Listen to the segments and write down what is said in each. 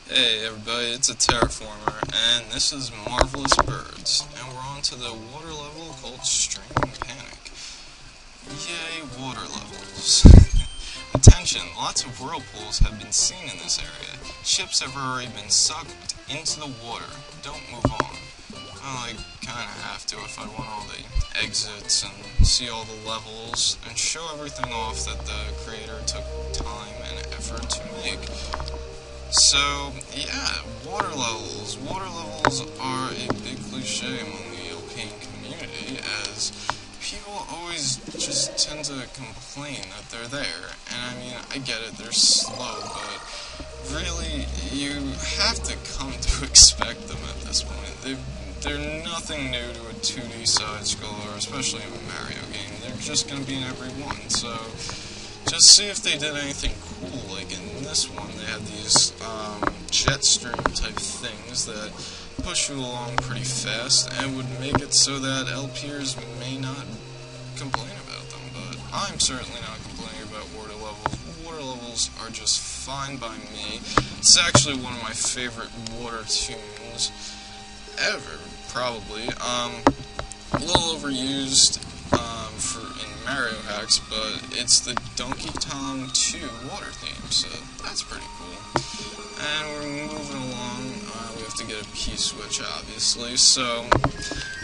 Hey everybody, it's a terraformer, and this is Marvelous Birds, and we're on to the water level called Streaming Panic. Yay, water levels. Attention, lots of whirlpools have been seen in this area. Ships have already been sucked into the water. Don't move on. Well, I kinda have to if I want all the exits and see all the levels, and show everything off that the creator took time and effort to make. So, yeah, water levels. Water levels are a big cliche among the European community, as people always just tend to complain that they're there. And I mean, I get it, they're slow, but really, you have to come to expect them at this point. They're nothing new to a 2D side-scroller, especially in a Mario game. They're just going to be in every one, so just see if they did anything cool. Like in this one, they had these jet stream type things that push you along pretty fast and would make it so that LPers may not complain about them. But I'm certainly not complaining about water levels. Water levels are just fine by me. It's actually one of my favorite water tunes ever, probably. A little overused in Mario hacks, but it's the Donkey Kong 2 water theme, so that's pretty cool. And we're moving along. We have to get a P-switch, obviously. So,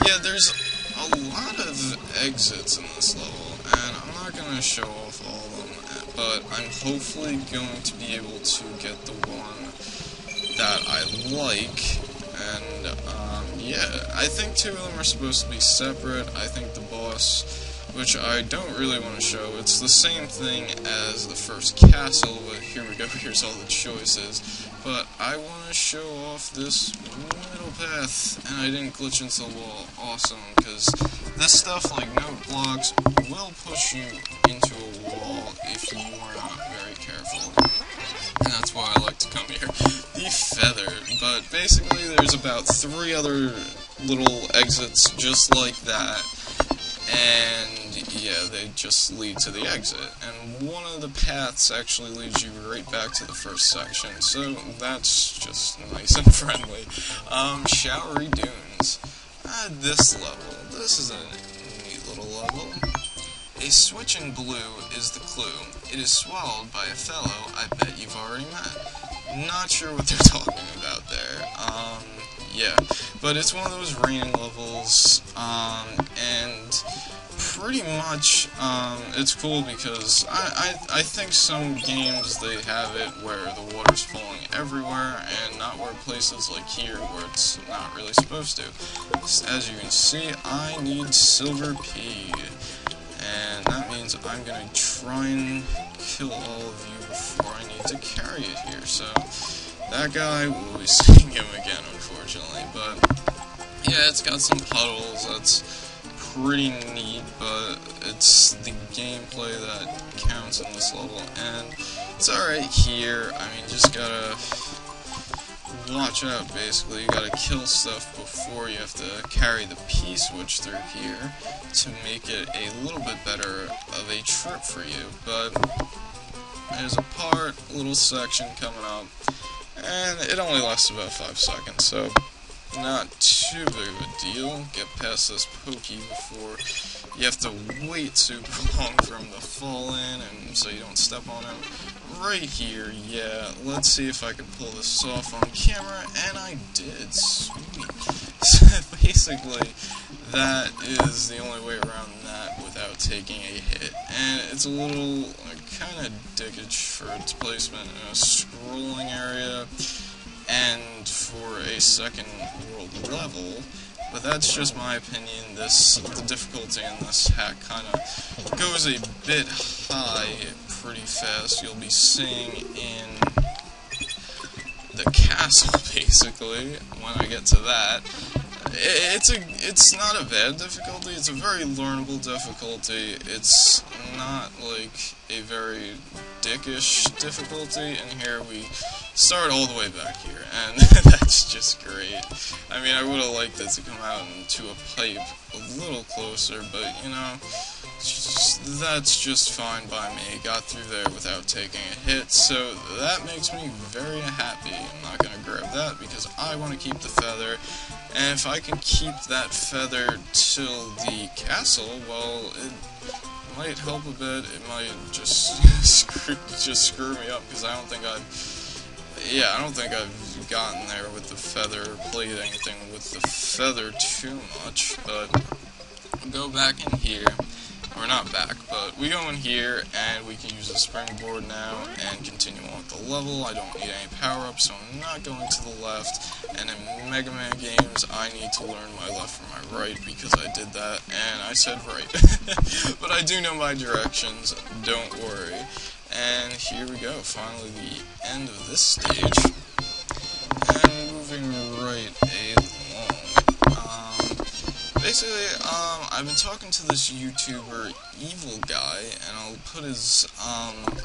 yeah, there's a lot of exits in this level, and I'm not going to show off all of them, but I'm hopefully going to be able to get the one that I like. And, yeah, I think two of them are supposed to be separate. I think the boss, which I don't really want to show, it's the same thing as the first castle, but here we go, here's all the choices. But I want to show off this middle path, and I didn't glitch into the wall. Awesome, because this stuff, like note blocks, will push you into a wall if you are not very careful. And that's why I like to come here. The feather, but basically there's about 3 other little exits just like that, and yeah, they just lead to the exit. And one of the paths actually leads you right back to the first section, so that's just nice and friendly. Showery Dunes. This level. This is a neat little level. A switch in blue is the clue. It is swallowed by a fellow I bet you've already met. Not sure what they're talking about there. Yeah. But it's one of those raining levels, and pretty much, it's cool because I think some games, they have it where the water's falling everywhere, and not where places like here where it's not really supposed to. As you can see, I need Silver P. And that means I'm going to try and kill all of you before I need to carry it here. So, that guy, we'll be seeing him again, unfortunately. But, yeah, it's got some puddles. That's pretty neat, but it's the gameplay that counts in this level. And it's alright here. I mean, just gotta watch out, basically. You gotta kill stuff before you have to carry the P-switch through here to make it a little bit better of a trip for you. But there's a little section coming up, and it only lasts about 5 seconds, so not too big of a deal. Get past this pokey before you have to wait super long for him to fall in, and so you don't step on him. Right here, yeah, let's see if I can pull this off on camera, and I did. Sweet. So basically, that is the only way around that without taking a hit. And it's a little kind of dickish for its placement in a scrolling area and for a second world level. But that's just my opinion. The difficulty in this hack kind of goes a bit high pretty fast. You'll be seeing in the castle, basically, when I get to that. It's not a bad difficulty. It's a very learnable difficulty. It's not like a very dickish difficulty, and here we start all the way back here, and that's just great. I mean, I would have liked it to come out into a pipe a little closer, but, you know, that's just fine by me. Got through there without taking a hit, so that makes me very happy. I'm not gonna that because I want to keep the feather, and if I can keep that feather till the castle, well, it might help a bit. It might just screw me up, because I don't think I've gotten there with the feather, played anything with the feather too much. But go back in here, or not back, but we go in here and we can use the springboard now and continue on with the level. I don't need any power-ups, so I'm not going to the left, and in Mega Man games I need to learn my left from my right, because I did that and I said right. But I do know my directions, don't worry. And here we go, finally the end of this stage, and moving right along. Basically, I've been talking to this YouTuber, Evil Guy, and I'll put his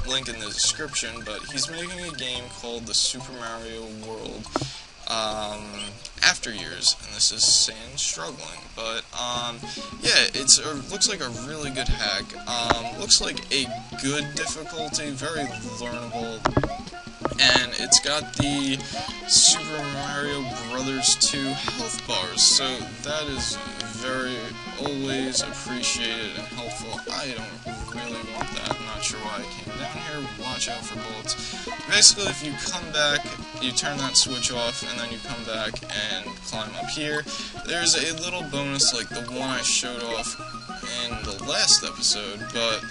link in the description, but he's making a game called the Super Mario World After Years, and this is Sand Struggling. But yeah, looks like a really good hack. Looks like a good difficulty, very learnable, and it's got the Super Mario Brothers 2 health bars, so that is very always appreciated and helpful. I don't really want that. I'm not sure why I came down here. Watch out for bullets. Basically, if you come back, you turn that switch off, and then you come back and climb up here. There's a little bonus like the one I showed off in the last episode, but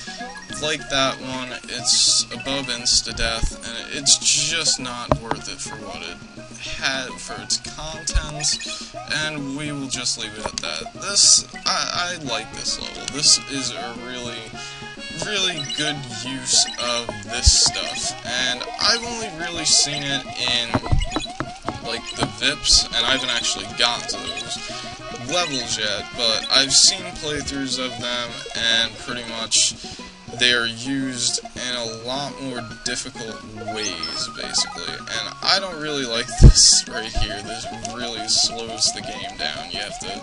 like that one, it's above insta-death, and it's just not worth it for what it had, for its contents, and we will just leave it at that. I like this level. This is a really good use of this stuff, and I've only really seen it in, like, the VIPs, and I haven't actually gotten to those levels yet, but I've seen playthroughs of them, and pretty much they are used in a lot more difficult ways, basically, and I don't really like this right here. This really slows the game down. You have to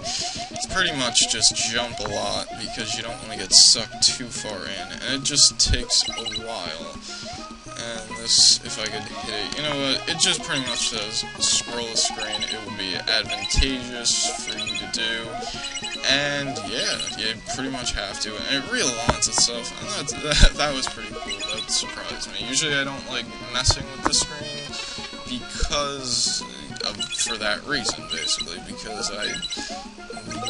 pretty much just jump a lot, because you don't want to get sucked too far in, and it just takes a while. And this, if I could hit it, you know what, it just pretty much says scroll the screen. It will be advantageous for you to do, and yeah, you pretty much have to, and it realigns itself, and that was pretty cool. That surprised me. Usually I don't like messing with the screen, because for that reason, basically, because I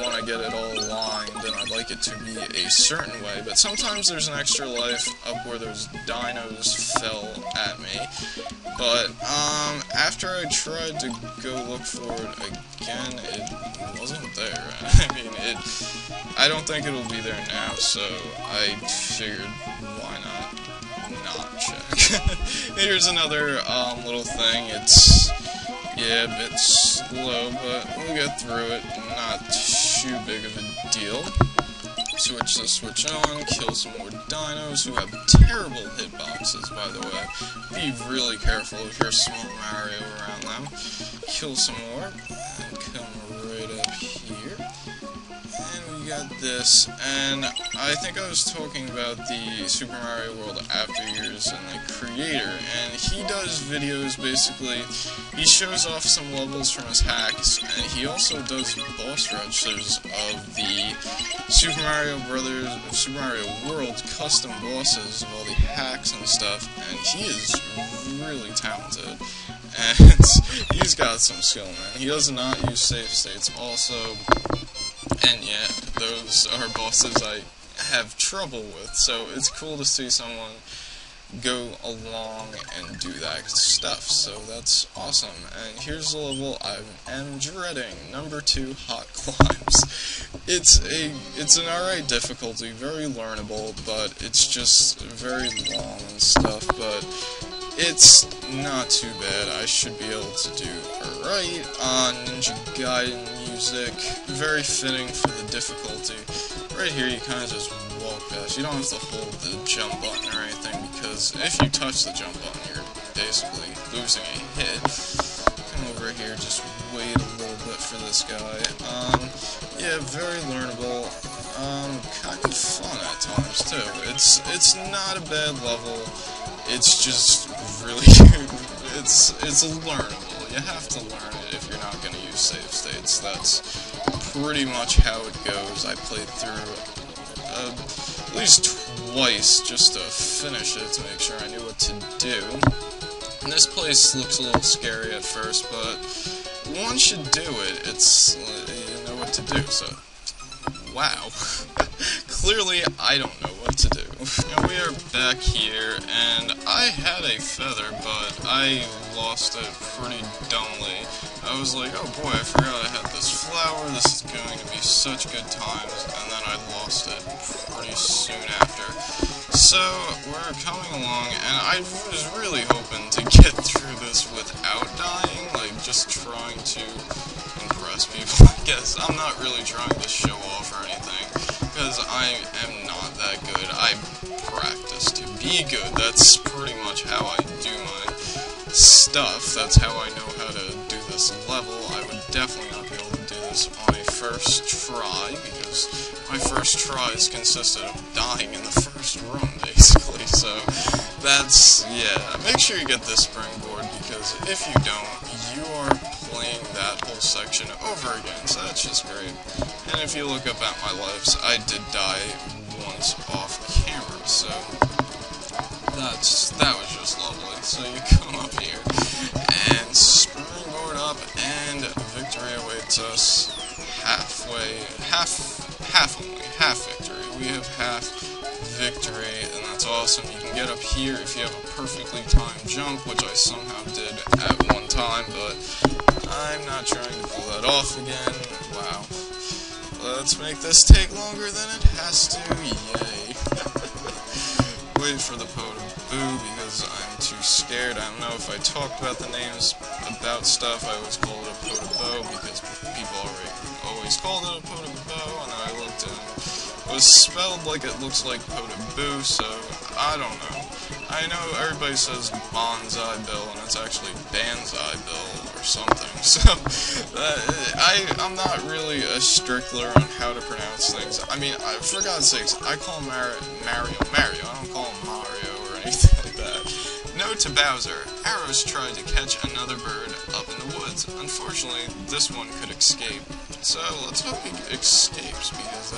want to get it all aligned, and I like it to be a certain way, but sometimes there's an extra life up where those dinos fell at me, but after I tried to go look for it again, it wasn't there. I mean, I don't think it'll be there now, so I figured, why not check. Here's another little thing. It's, yeah, a bit slow, but we'll get through it. Not too big of a deal. Switch the switch on, kill some more dinos who have terrible hitboxes, by the way. Be really careful if you're small Mario around them. Kill some more, and come right up here. And we got this, and I think I was talking about the Super Mario World After Years and the creator, and he does videos, basically, he shows off some levels from his hacks, and he also does boss registers of the Super Mario World custom bosses of all the hacks and stuff, and he is really talented, and he's got some skill, man. He does not use save states also. And yeah, those are bosses I have trouble with, so it's cool to see someone go along and do that stuff, so that's awesome. And here's the level I am dreading, number 2, Hot Climbs. It's an alright difficulty, very learnable, but it's just very long and stuff, but it's not too bad. I should be able to do alright. Ninja Gaiden music, very fitting for the difficulty. Right here you kind of just walk past. You don't have to hold the jump button or anything, because if you touch the jump button, you're basically losing a hit. Come over here, just wait a little bit for this guy. Yeah, very learnable. Kind of fun at times too. It's not a bad level. It's just really it's learnable. You have to learn it if you're not going to use save states. That's pretty much how it goes. I played through at least twice just to finish it, to make sure I knew what to do. And this place looks a little scary at first, but once you do it, you know what to do, so wow. Clearly, I don't know what to do. And we are back here, and I had a feather, but I lost it pretty dumbly. I was like, oh boy, I forgot I had this flower, this is going to be such good times, and then I lost it pretty soon after. So, we're coming along, and I was really hoping to get through this without dying, like, just trying to impress people, I guess. I'm not really trying to show off or anything, because I am not that good. I practice to be good. That's pretty much how I do my stuff. That's how I know how to do this level. I would definitely not be able to do this on a first try, because my first tries consisted of dying in the first run, basically. So, that's, yeah. Make sure you get this springboard, because if you don't, you are playing that whole section over again, so that's just great. And if you look up at my lives, I did die once off camera, so that was just lovely. So you come up here, and springboard up, and victory awaits us halfway, half victory. We have half victory, and that's awesome. You can get up here if you have a perfectly timed jump, which I somehow did at one time, but I'm not trying to pull that off again. Wow. Let's make this take longer than it has to. Yay. Wait for the po to boo because I'm too scared. I don't know if I talked about the names about stuff. I always call it a po to bow because people always called it a po to bow, and then I looked and it was spelled like it looks like po to boo, so I don't know. I know everybody says bonsai bill, and it's actually banzai bill or something, so I'm not really a stickler on how to pronounce things. I mean, for God's sakes, I call Mario. I don't call him Mario or anything like that. No to Bowser. Arrows tried to catch another bird up in the woods. Unfortunately, this one could escape. So let's hope he escapes, because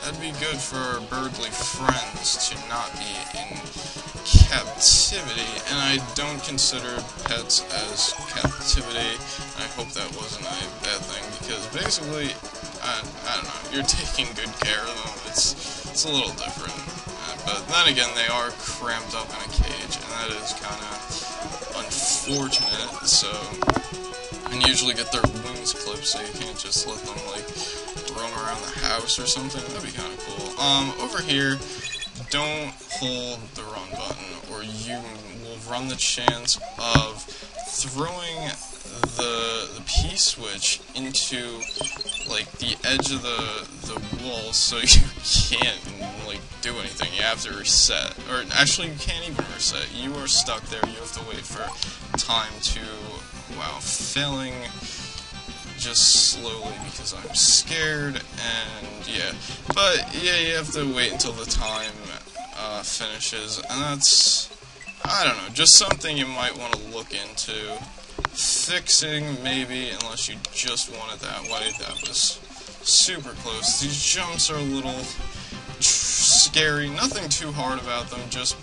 that'd be good for our birdly friends to not be in captivity, and I don't consider pets as captivity. I hope that wasn't a bad thing, because basically, I don't know, you're taking good care of them. It's a little different, but then again, they are cramped up in a cage, and that is kind of unfortunate. So, and usually get their wings clipped, so you can't just let them like roam around the house or something. That'd be kind of cool. Over here, don't hold the run button, or you will run the chance of throwing the P-switch into, like, the edge of the wall, so you can't, like, do anything. You have to reset. Or, actually, you can't even reset. You are stuck there. You have to wait for time to, wow, failing just slowly because I'm scared, and yeah. But, yeah, you have to wait until the time finishes, and that's, I don't know, just something you might want to look into fixing, maybe, unless you just want it that way. That was super close. These jumps are a little scary. Nothing too hard about them, just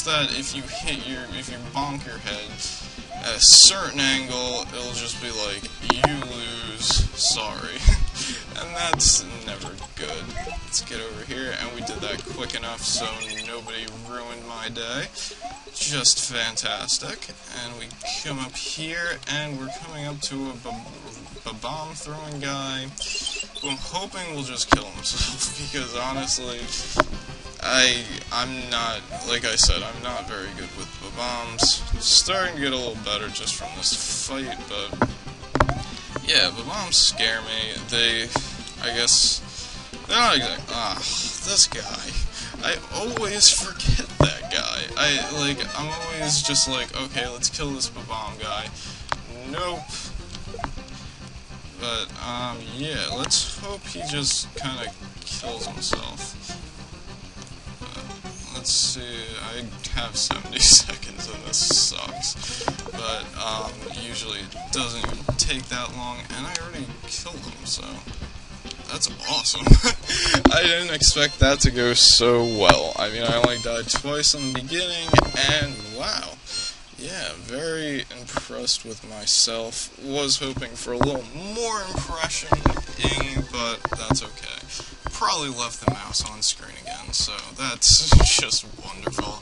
that if you bonk your head at a certain angle, it'll just be like, you lose, sorry. And that's never good. Let's get over here, and we did that quick enough so nobody ruined my day. Just fantastic. And we come up here, and we're coming up to a bomb throwing guy who I'm hoping will just kill himself, because honestly, I'm not, like I said, I'm not very good with bombs. Starting to get a little better just from this fight, but yeah, bombs scare me. I guess, they're not exactly, this guy. I always forget that guy. I'm always just like, okay, let's kill this bomb guy. Nope. But, yeah, let's hope he just kind of kills himself. let's see, I have 70 seconds and this sucks. But, usually it doesn't even take that long, and I already killed them, so that's awesome. I didn't expect that to go so well. I mean, I only died twice in the beginning, and wow. Yeah, very impressed with myself. Was hoping for a little more impression-ing, but that's okay. Probably left the mouse on screen again, so that's just wonderful.